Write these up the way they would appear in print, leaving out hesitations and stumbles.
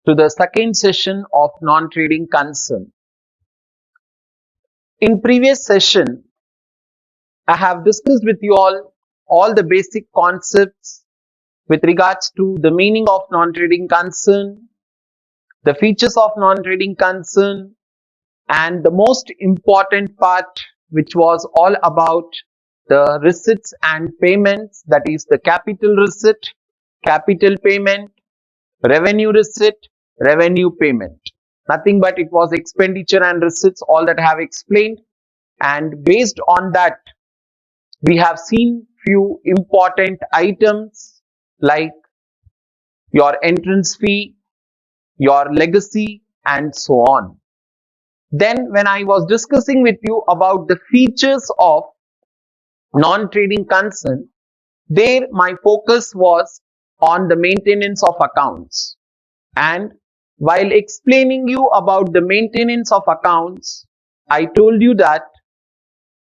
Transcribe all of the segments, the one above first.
to the second session of non-trading concern. In previous session, I have discussed with you all the basic concepts with regards to the meaning of non-trading concern, the features of non-trading concern, and the most important part, which was all about the receipts and payments, that is the capital receipt, capital payment, revenue receipt, revenue payment. Nothing but it was expenditure and receipts, all that I have explained. And based on that, we have seen few important items like your entrance fee, your legacy, and so on. Then when I was discussing with you about the features of non-trading concern, there my focus was on the maintenance of accounts. And while explaining you about the maintenance of accounts, I told you that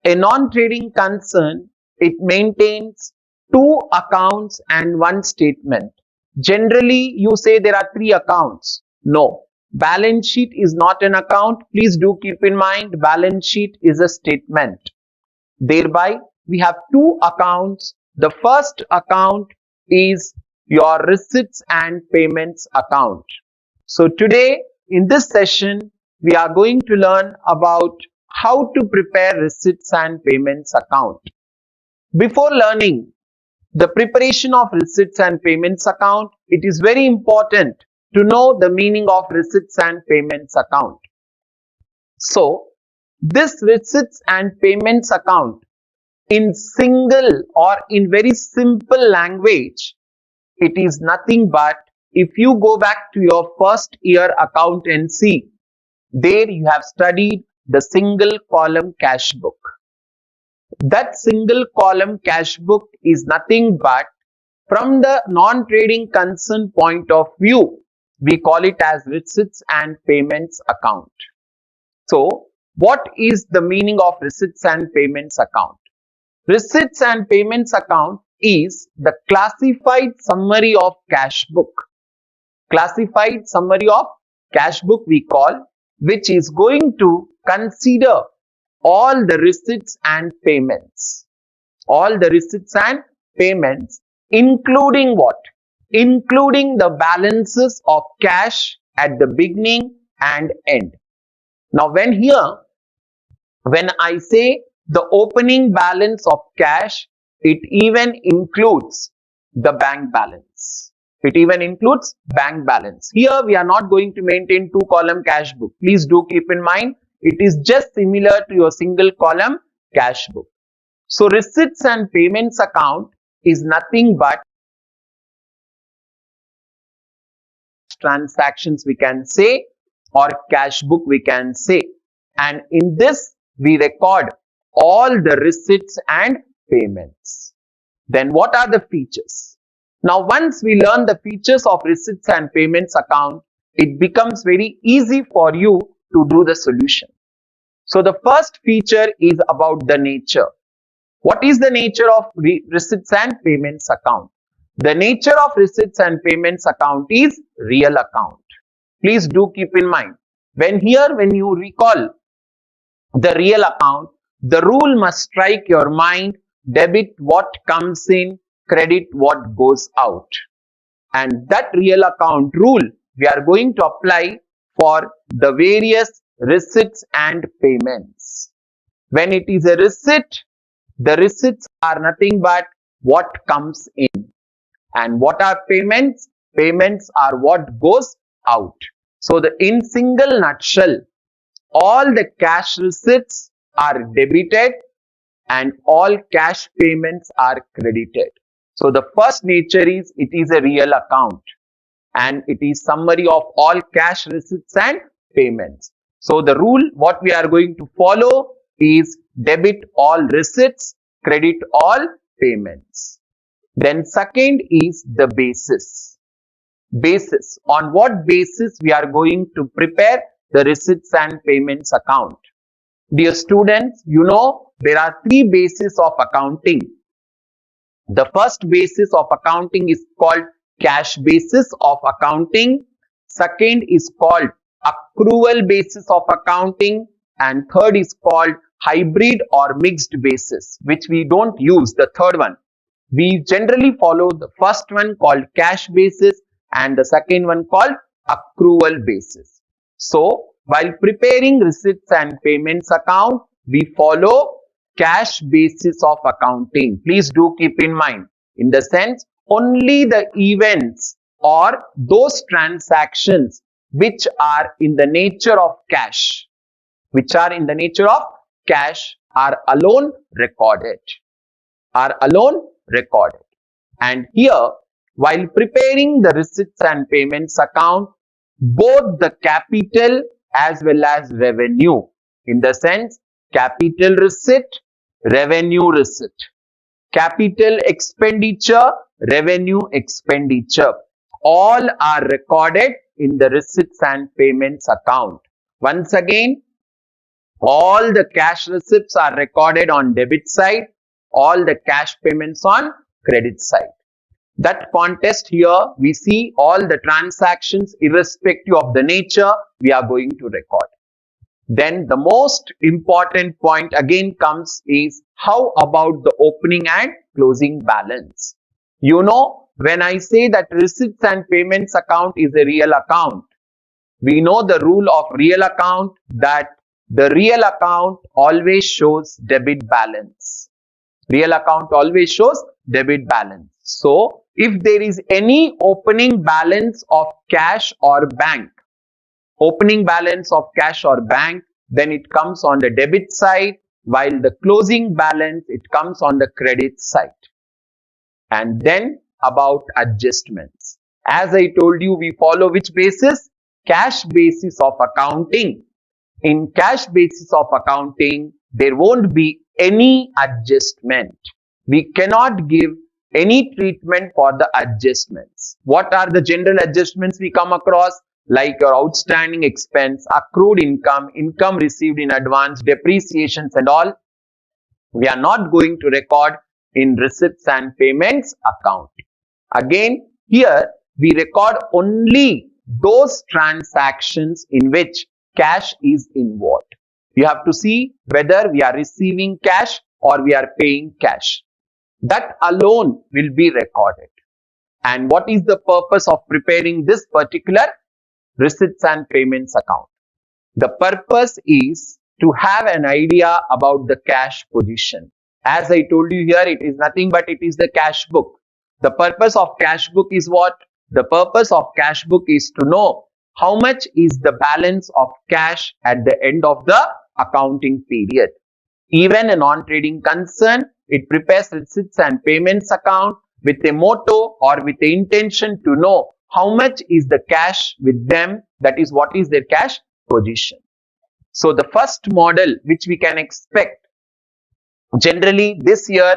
a non-trading concern, it maintains two accounts and one statement. Generally, you say there are three accounts. No, balance sheet is not an account. Please do keep in mind, balance sheet is a statement. Thereby, we have two accounts. The first account is your receipts and payments account. So today, in this session, we are going to learn about how to prepare receipts and payments account. Before learning the preparation of receipts and payments account, it is very important to know the meaning of receipts and payments account. So, this receipts and payments account, in single or in very simple language, it is nothing but, if you go back to your first year accountancy, there you have studied the single column cash book. That single column cash book is nothing but, from the non-trading concern point of view, we call it as receipts and payments account. So, what is the meaning of receipts and payments account? Receipts and payments account is the classified summary of cash book. Classified summary of cash book we call, which is going to consider all the receipts and payments. All the receipts and payments, including what? Including the balances of cash at the beginning and end. Now, when I say the opening balance of cash, it even includes the bank balance. It even includes bank balance. Here we are not going to maintain two column cash book. Please do keep in mind, it is just similar to your single column cash book. So receipts and payments account is nothing but transactions we can say, or cash book we can say. And in this we record all the receipts and payments. Then what are the features? Now, once we learn the features of receipts and payments account, it becomes very easy for you to do the solution. So, the first feature is about the nature. What is the nature of receipts and payments account? The nature of receipts and payments account is real account. Please do keep in mind, when you recall the real account, the rule must strike your mind: debit what comes in, credit what goes out. And that real account rule we are going to apply for the various receipts and payments. When it is a receipt, the receipts are nothing but what comes in. And what are payments? Payments are what goes out. So in single nutshell, all the cash receipts are debited and all cash payments are credited. So the first nature is, it is a real account and it is summary of all cash receipts and payments. So the rule what we are going to follow is debit all receipts, credit all payments. Then second is the basis. Basis. On what basis we are going to prepare the receipts and payments account? Dear students, you know there are three bases of accounting. The first basis of accounting is called cash basis of accounting. second is called accrual basis of accounting, and third is called hybrid or mixed basis, which we don't use the third one. We generally follow the first one called cash basis and the second one called accrual basis. So while preparing receipts and payments account, we follow cash basis of accounting. Please do keep in mind, in the sense only the events or those transactions which are in the nature of cash, are alone recorded. And here, while preparing the receipts and payments account, both the capital as well as revenue, in the sense capital receipt, revenue receipt, capital expenditure, revenue expenditure, all are recorded in the receipts and payments account. Once again, all the cash receipts are recorded on debit side, all the cash payments on credit side. That context here, we see all the transactions irrespective of the nature we are going to record. Then the most important point again comes is, how about the opening and closing balance? You know, when I say that receipts and payments account is a real account, we know the rule of real account, that the real account always shows debit balance. Real account always shows debit balance. So if there is any opening balance of cash or bank, then it comes on the debit side, while the closing balance, it comes on the credit side. And then about adjustments. As I told you, we follow which basis? Cash basis of accounting. In cash basis of accounting, there won't be any adjustment. We cannot give any treatment for the adjustments. What are the general adjustments we come across? Like your outstanding expense, accrued income, income received in advance, depreciations and all, we are not going to record in receipts and payments account. Again, here we record only those transactions in which cash is involved. You have to see whether we are receiving cash or we are paying cash. That alone will be recorded. And what is the purpose of preparing this particular receipts and payments account? The purpose is to have an idea about the cash position. As I told you here, it is nothing but it is the cash book. The purpose of cash book is what? The purpose of cash book is to know how much is the balance of cash at the end of the accounting period. Even a non-trading concern, it prepares receipts and payments account with a motto or with the intention to know how much is the cash with them, that is what is their cash position. So the first model which we can expect generally this year,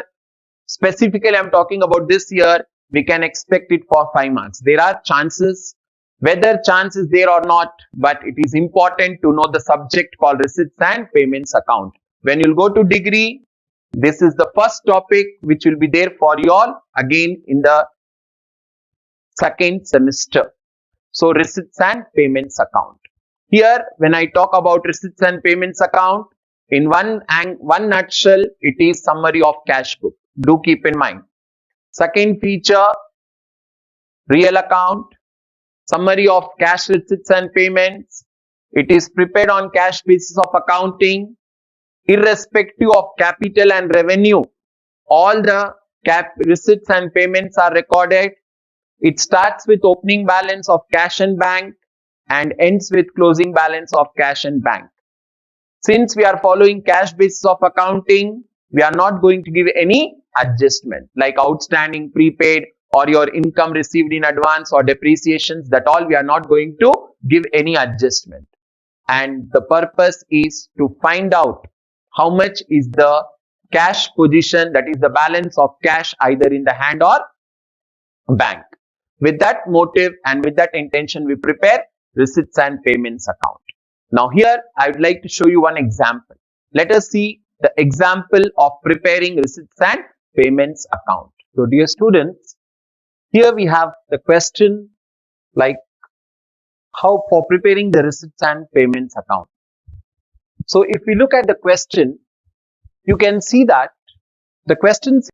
specifically I am talking about this year, we can expect it for 5 marks. There are chances, whether chance is there or not, but it is important to know the subject called receipts and payments account. When you go to degree, this is the first topic which will be there for you all again in the second semester. So receipts and payments account. Here when I talk about receipts and payments account, in one nutshell, it is summary of cash book. Do keep in mind. Second feature, real account, summary of cash receipts and payments. It is prepared on cash basis of accounting, irrespective of capital and revenue. All the receipts and payments are recorded. It starts with opening balance of cash and bank and ends with closing balance of cash and bank. Since we are following cash basis of accounting, we are not going to give any adjustment like outstanding, prepaid, or your income received in advance or depreciations. That all we are not going to give any adjustment. And the purpose is to find out how much is the cash position, that is the balance of cash either in the hand or bank. With that motive and with that intention, we prepare receipts and payments account. Now here I would like to show you one example. Let us see the example of preparing receipts and payments account. So dear students, here we have the question like, how for preparing the receipts and payments account. So if we look at the question, you can see that the question says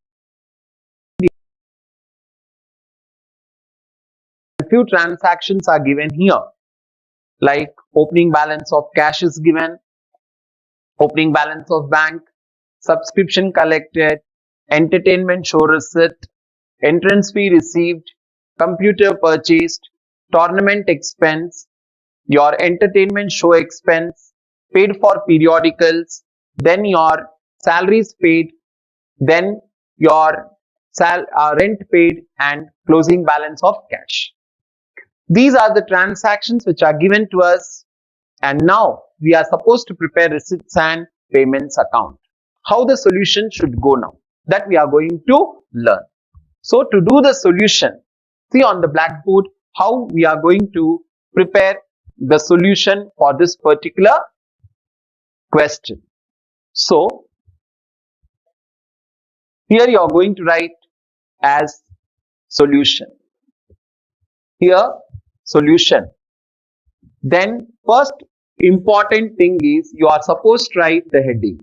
few transactions are given here, like opening balance of cash is given, opening balance of bank, subscription collected, entertainment show receipt, entrance fee received, computer purchased, tournament expense, your entertainment show expense, paid for periodicals, then your salaries paid, then your rent paid, and closing balance of cash. These are the transactions which are given to us, and now we are supposed to prepare receipts and payments account. How the solution should go now, that we are going to learn. So to do the solution, see on the blackboard how we are going to prepare the solution for this particular question. So here you are going to write as solution. Here solution. Then first important thing is you are supposed to write the heading,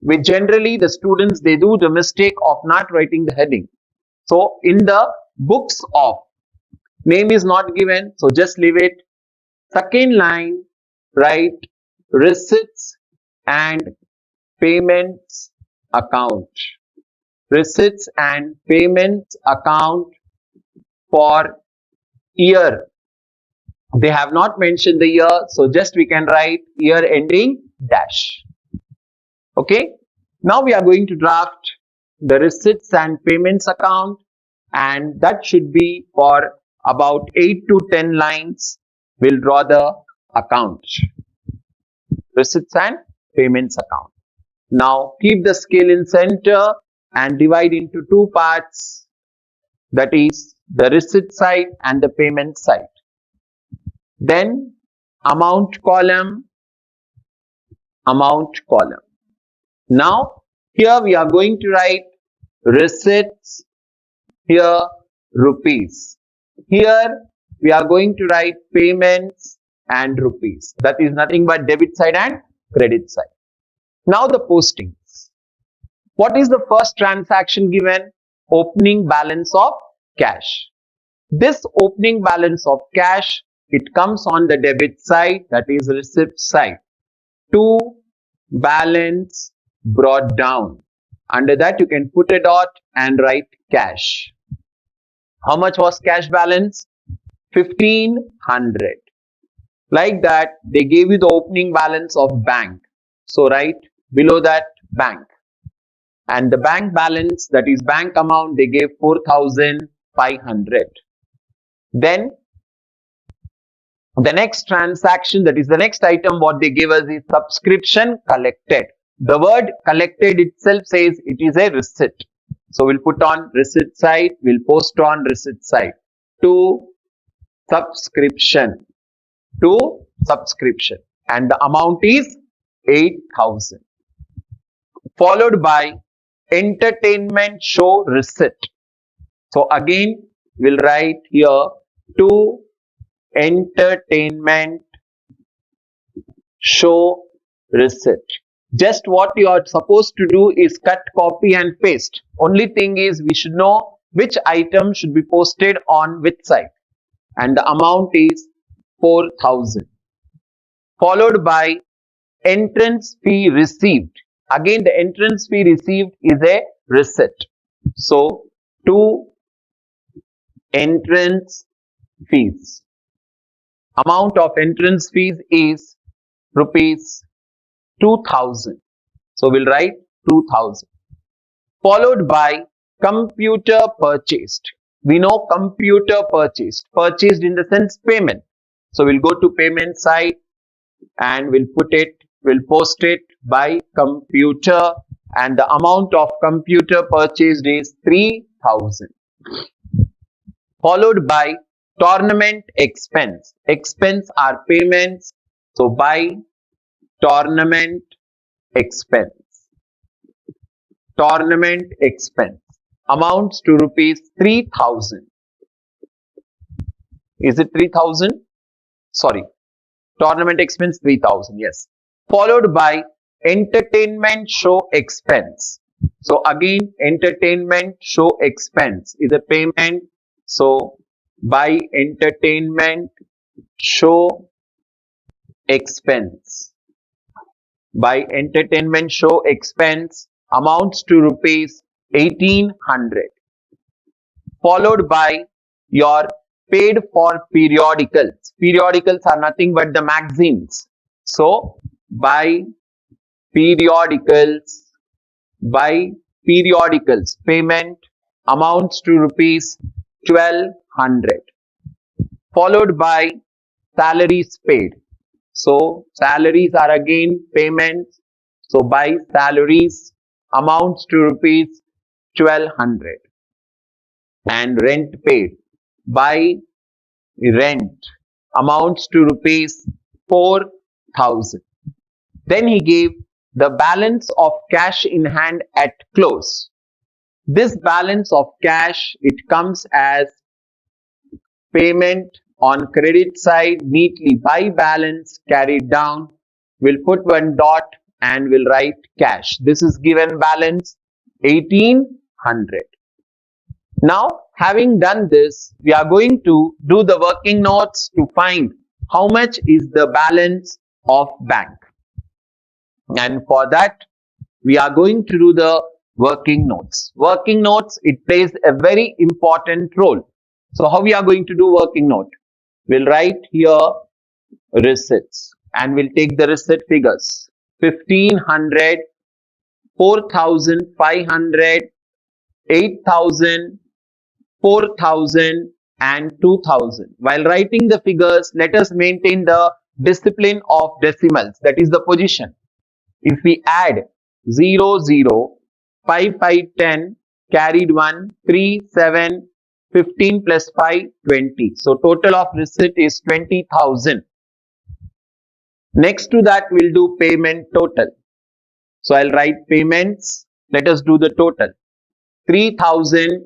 which generally the students, they do the mistake of not writing the heading. So in the books of name is not given, so just leave it. Second line, write receipts and payments account. Receipts and payments account for year. They have not mentioned the year, so just we can write year ending dash. Okay. Now we are going to draft the receipts and payments account, and that should be for about 8 to 10 lines. We'll draw the account. Receipts and payments account. Now keep the scale in center and divide into two parts, that is the receipt side and the payment side. Then amount column. Now here we are going to write receipts, here rupees. Here we are going to write payments and rupees. That is nothing but debit side and credit side. Now the postings. What is the first transaction given? Opening balance of cash. This opening balance of cash, it comes on the debit side, that is receipt side. To balance brought down. Under that you can put a dot and write cash. How much was cash balance? 1500. Like that, they gave you the opening balance of bank. So write below that bank. And the bank balance, that is bank amount, they gave 4500. Then the next transaction, that is the next item, what they give us is subscription collected. The word collected itself says it is a receipt. So we'll put on receipt side, we'll post on receipt side. To subscription. And the amount is 8000. Followed by entertainment show receipt. So again we'll write here to entertainment show receipt. Just what you are supposed to do is cut, copy and paste. Only thing is we should know which item should be posted on which side. And the amount is 4000. Followed by entrance fee received. Again the entrance fee received is a receipt. So to entrance fees. Amount of entrance fees is rupees 2000. So we'll write 2000. Followed by computer purchased. We know computer purchased. Purchased in the sense payment. So we'll go to payment side and we'll post it by computer, and the amount of computer purchased is 3000. Followed by tournament expense. Expense are payments. So by tournament expense. Tournament expense amounts to rupees 3000. Is it 3000? sorry, tournament expense 3000, yes, followed by entertainment show expense. So again, entertainment show expense is a payment. So by entertainment show expense, by entertainment show expense amounts to rupees 1800, followed by your paid for periodicals. Periodicals are nothing but the magazines. So by periodicals, by periodicals payment amounts to rupees 1200, followed by salaries paid. So salaries are again payments. So by salaries amounts to rupees 1200, and rent paid, by rent amounts to rupees 4000. Then he gave the balance of cash in hand at close. This balance of cash, it comes as payment on credit side neatly by balance carried down. We'll put one dot and we'll write cash. This is given balance 1800. Now, having done this, we are going to do the working notes to find how much is the balance of bank. And for that, we are going to do the working notes. Working notes, it plays a very important role. So how we are going to do working note? We'll write here receipts and we'll take the receipt figures. 1500, 4500, 8000, 4000 and 2000. While writing the figures, let us maintain the discipline of decimals, that is the position. If we add 0, 0, 5, 5, 10, carried 1, 3, 7, 15 plus 5, 20. So total of receipt is 20,000. Next to that, we'll do payment total. So I'll write payments. Let us do the total. 3,000,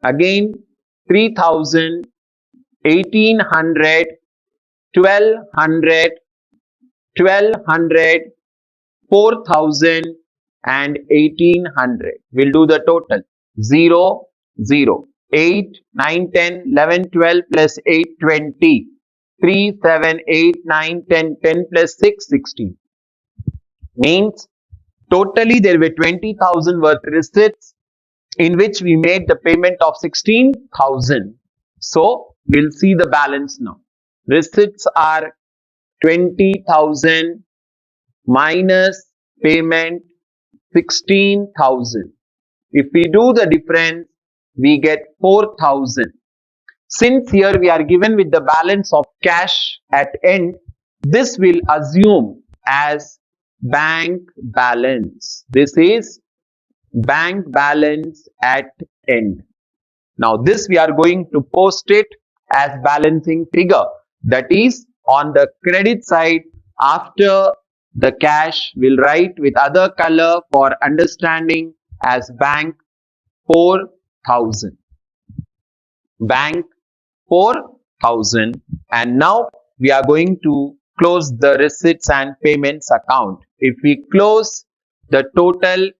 again 3,000, 1,800, 1,200, 1,200, 4,000 and 1,800. We'll do the total. 0, 0, 8, 9, 10, 11, 12 plus 8, 20. 3, 7, 8, 9, 10, 10 plus 6, 16. Means totally there were 20,000 worth receipts in which we made the payment of 16,000. So we'll see the balance now. Receipts are 20,000 minus payment 16,000. If we do the difference, we get 4,000. Since here we are given with the balance of cash at end, this will assume as bank balance. This is bank balance at end. Now this we are going to post it as balancing figure. That is on the credit side, after the cash, we'll write with other color for understanding as bank 4,000. Bank 4,000. And now we are going to close the receipts and payments account. If we close the total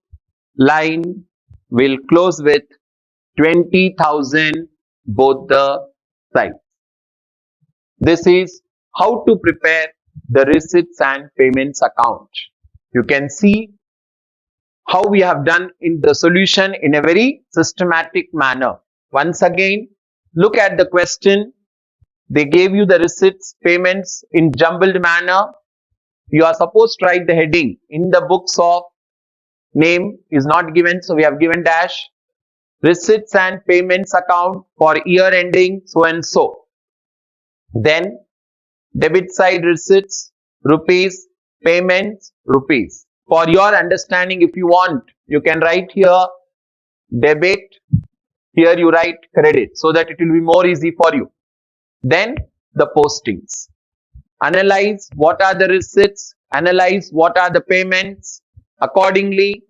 line, we'll close with 20,000 both the sides. This is how to prepare the receipts and payments account. You can see how we have done in the solution in a very systematic manner. Once again, look at the question. They gave you the receipts, payments in jumbled manner. You are supposed to write the heading. In the books of name is not given, so we have given dash. Receipts and payments account for year ending so and so. Then debit side receipts, rupees, payments, rupees. For your understanding, if you want, you can write here debit, here you write credit, so that it will be more easy for you. Then the postings. Analyze what are the receipts, analyze what are the payments, accordingly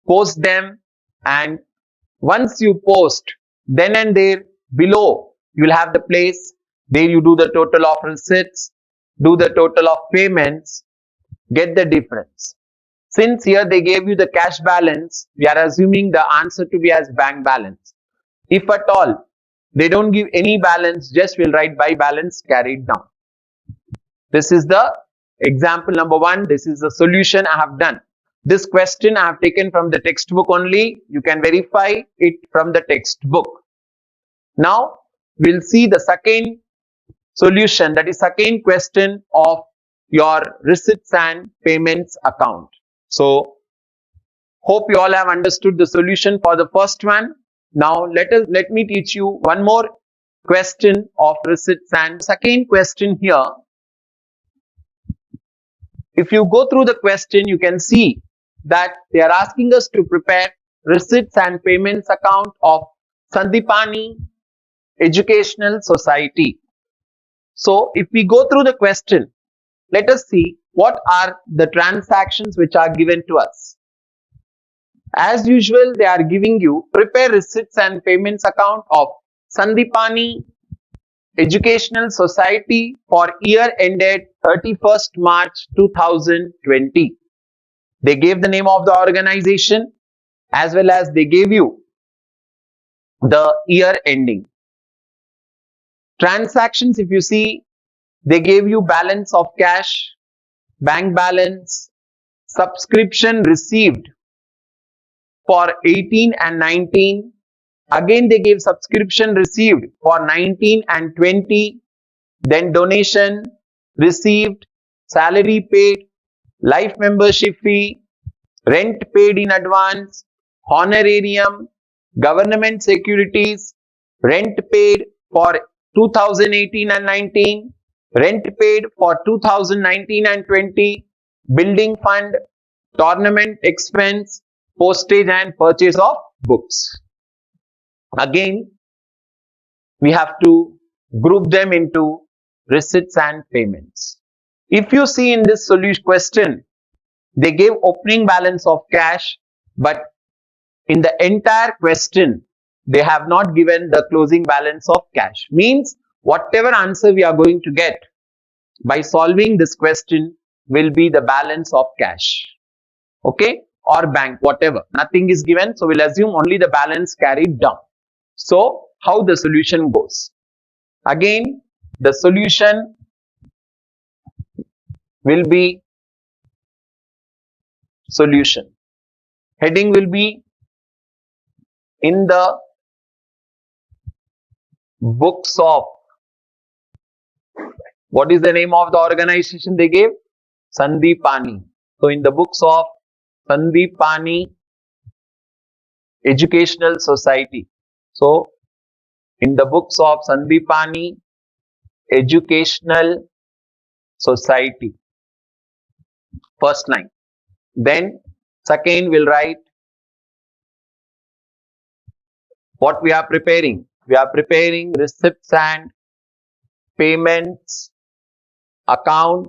post them, and once you post, then and there below you will have the place. There you do the total of receipts, do the total of payments, get the difference. Since here they gave you the cash balance, we are assuming the answer to be as bank balance. If at all they don't give any balance, just we'll write by balance carried down. This is the example number 1. This is the solution I have done. This question I have taken from the textbook only. You can verify it from the textbook. Now we'll see the second solution, that is second question of your receipts and payments account. So hope you all have understood the solution for the first one. Now let me teach you one more question of receipts and second question here. If you go through the question, you can see that they are asking us to prepare receipts and payments account of Sandipani Educational Society. So if we go through the question, let us see what are the transactions which are given to us. As usual, they are giving you prepare receipts and payments account of Sandipani Educational Society for year ended 31st March 2020. They gave the name of the organization as well as they gave you the year ending. Transactions, if you see, they gave you balance of cash, bank balance, subscription received for 18 and 19. Again, they gave subscription received for 19 and 20. Then donation received, salary paid, life membership fee, rent paid in advance, honorarium, government securities, rent paid for 2018 and 19, rent paid for 2019 and 20, building fund, tournament expense, postage and purchase of books. Again, we have to group them into receipts and payments. If you see in this solution question, they gave opening balance of cash, but in the entire question, they have not given the closing balance of cash. Means whatever answer we are going to get by solving this question will be the balance of cash, okay, or bank, whatever. Nothing is given, so we'll assume only the balance carried down. So how the solution goes? Again, the solution will be solution. Heading will be in the books of, what is the name of the organization they gave? Sandipani. So in the books of Sandipani Educational Society. So in the books of Sandipani Educational Society. First line. Then second we'll write what we are preparing. We are preparing receipts and payments account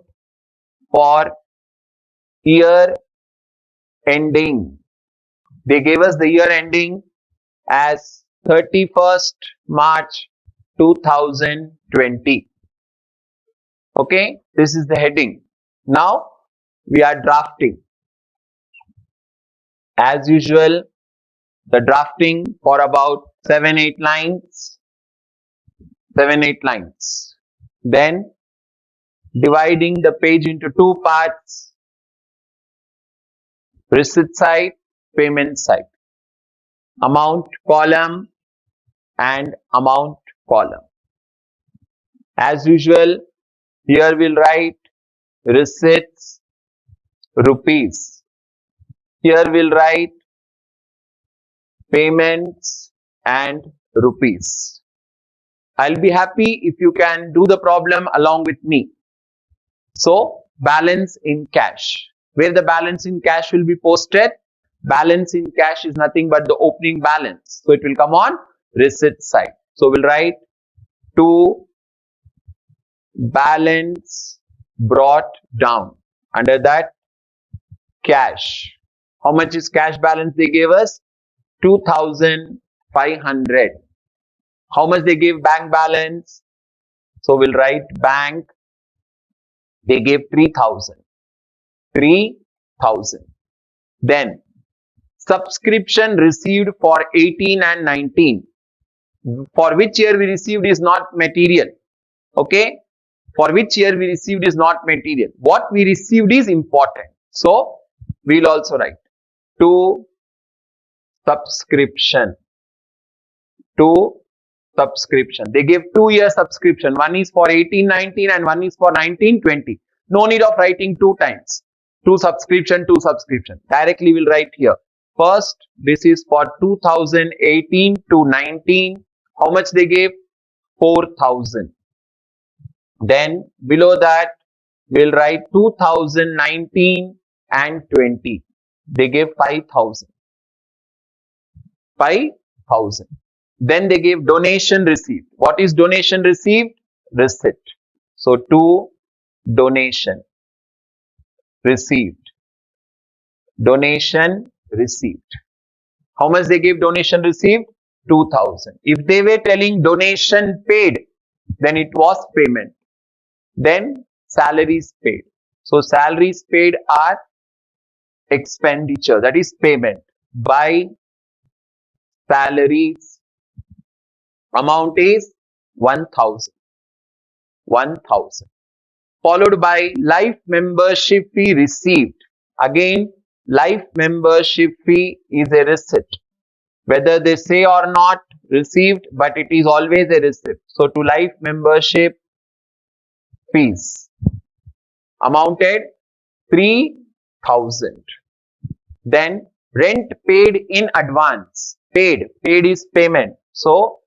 for year ending. They gave us the year ending as 31st March 2020. Okay, this is the heading. Now we are drafting. As usual, the drafting for about 7-8 lines. 7-8 lines. Then dividing the page into two parts. Receipt side, payment side. Amount column and amount column. As usual, here we'll write receipts rupees. Here we'll write payments and rupees. I'll be happy if you can do the problem along with me. So balance in cash. Where the balance in cash will be posted? Balance in cash is nothing but the opening balance. So it will come on receipt side. So we'll write to balance brought down. Under that, cash. How much is cash balance they gave us? 2,500. How much they gave bank balance? So we'll write bank They gave 3,000. 3,000. Then subscription received for 18 and 19. For which year we received is not material. Okay. For which year we received is not material. What we received is important. So we'll also write to subscription. To subscription. They gave 2-year subscription. One is for 18-19 and one is for 19-20. No need of writing 2 times. To subscription, to subscription. Directly we'll write here. First, this is for 2018 to 19. How much they gave? 4,000. Then below that, we'll write 2019 and 20. They gave 5,000. 5,000. Then they gave donation received. What is donation received? Receipt. So to donation received. Donation received. How much they gave donation received? 2,000. If they were telling donation paid, then it was payment. Then salaries paid. So salaries paid are expenditure, that is payment. By salaries, amount is 1,000. 1,000. Followed by life membership fee received. Again, life membership fee is a receipt. Whether they say or not received, but it is always a receipt. So to life membership fees amounted 3,000. Then rent paid in advance. Paid is payment. So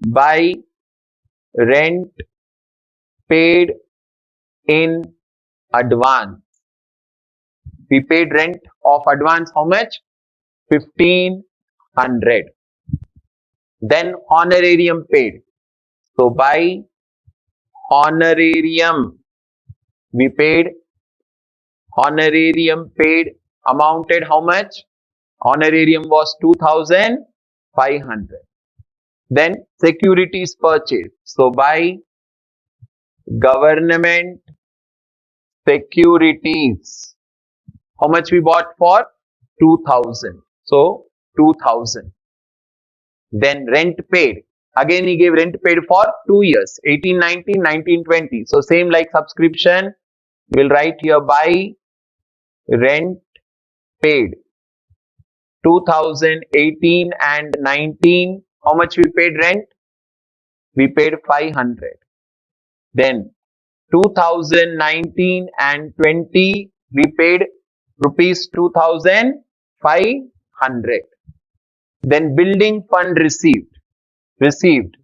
by rent paid in advance. We paid rent of advance how much? 1,500. Then honorarium paid. So by honorarium we paid. Honorarium paid amounted how much? Honorarium was 2,500. Then securities purchased. So by government securities, how much we bought for? 2,000. So 2,000. Then rent paid. Again he gave rent paid for 2 years. 18-19, 19-20. So same like subscription. We'll write here by rent paid. 2018 and 19. How much we paid rent? We paid 500. Then 2019 and 20 we paid rupees 2,500. Then building fund received.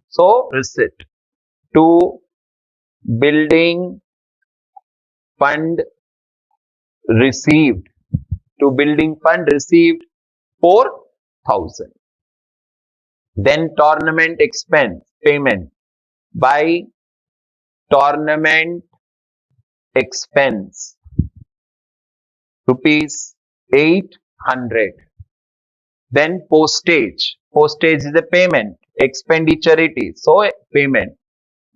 So receipt. To building fund received. To building fund received 4,000. Then tournament expense payment. By tournament expense rupees 800. Then postage. Postage is a payment. Expenditure it is. So payment.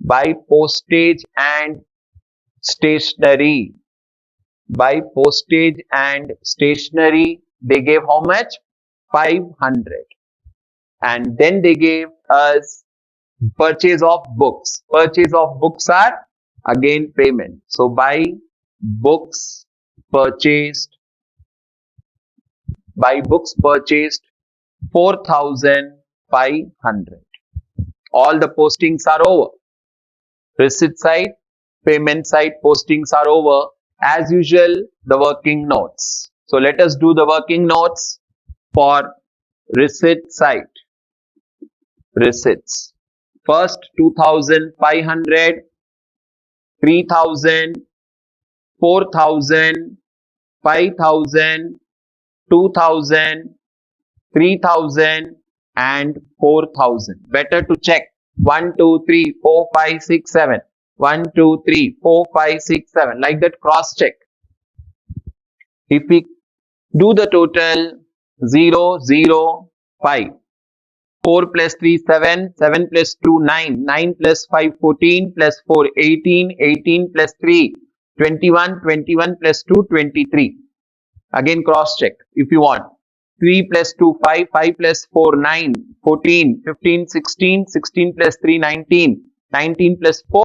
By postage and stationery. By postage and stationery they gave how much? 500. And then they gave us purchase of books. Purchase of books are again payment. So by books purchased. By books purchased 4,500. All the postings are over. Receipt side, payment side postings are over. As usual, the working notes. So let us do the working notes for receipt side. Receipts. First 2,500, 3,000, 4,000, 5,000, 2,000, 3,000 and 4,000. Better to check. 1, 2, 3, 4, 5, 6, 7. 1, 2, 3, 4, 5, 6, 7. Like that, cross check. If we do the total 0, 0, 5. 4 plus 3, 7. 7 plus 2, 9. 9 plus 5, 14. Plus 4, 18. 18 plus 3, 21, 21 plus 2, 23. Again cross check if you want. 3 plus 2, 5, 5 plus 4, 9, 14, 15, 16, 16 plus 3, 19, 19 plus 4,